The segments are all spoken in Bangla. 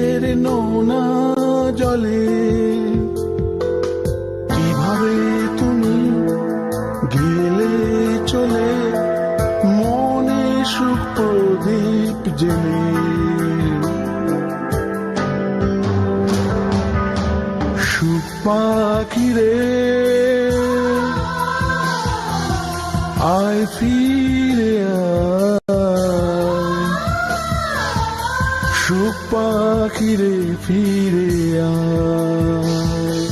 চোখের নোনা জলে কিভাবে তুমি গেলে চলে মনে সুখ প্রদীপ জেলে। সুখ পাখিরে আয় ফিরে আয়, সুখ পাখিরে ফিরে আয়,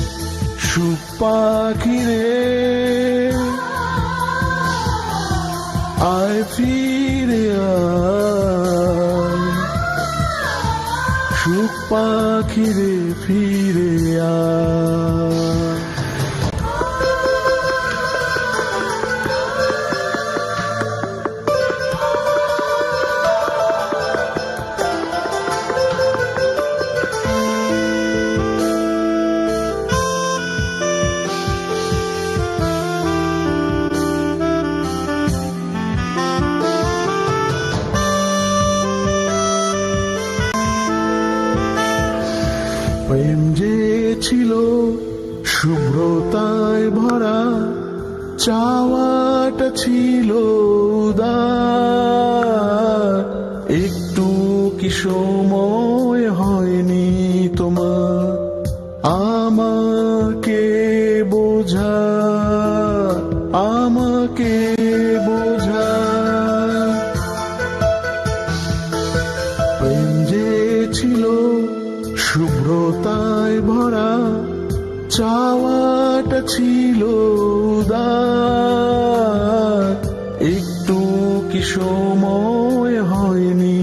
সুখ পাখিরে আয় ফিরে আয়, সুখ পাখিরে ফিরে আয়। প্রেম যে ছিল শুভ্রতায় ভরা, চাওয়াটা ছিল উদার, একটু কি সময় হয়নি তোমার আমাকে বোঝা, আমাকে বোঝা। প্রেম যে ছিল শুভ্রতায় ভরা, চাওয়াটা ছিল উদার, একটু কি সময় হয়নি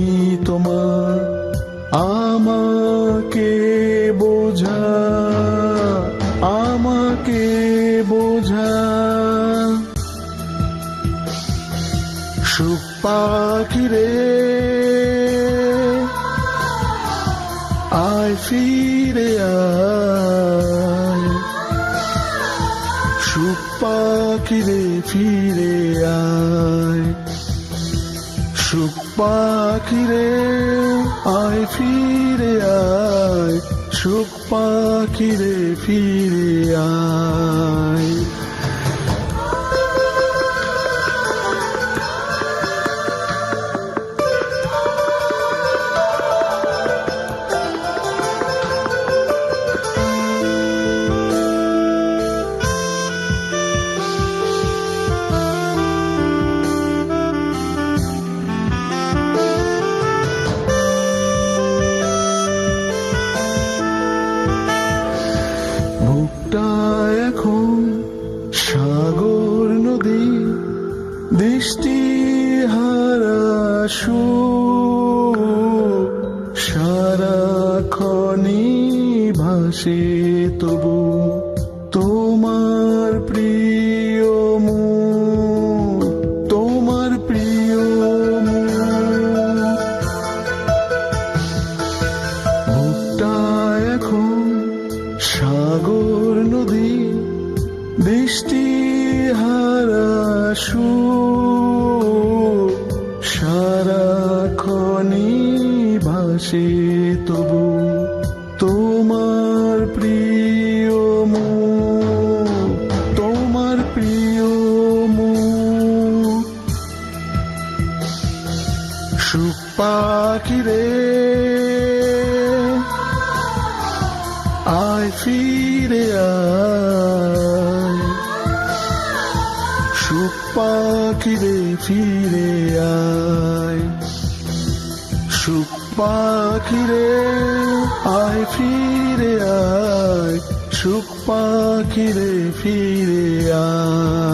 তোমার আমাকে বোঝা, আমাকে বোঝা। সুখ পাখিরে আয় ফিরে আয়, সুখ পাখিরে ফিরে আয়, সুখ পাখিরে আয় ফিরে আয়, সুখ পাখিরে ফিরে আয়। বুকটা এখন সাগর নদী, দৃষ্টি হারা সুখ, সারাক্ষণই ভাসে তবু তোমার প্রিয় মুখ, তোমার প্রিয় মুখ। বুকটা এখন সাগর নদী, বৃষ্টি হারা সুখ, সারাক্ষণই ভাসে তবু তোমার প্রিয় মুখ, তোমার প্রিয় মুখ। সুখ পাখিরে আয় ফিরে আয়, সুখ পাখিরে ফিরে আয়, সুখ পাখিরে আয় ফিরে আয়, সুখ পাখিরে ফিরে আয়।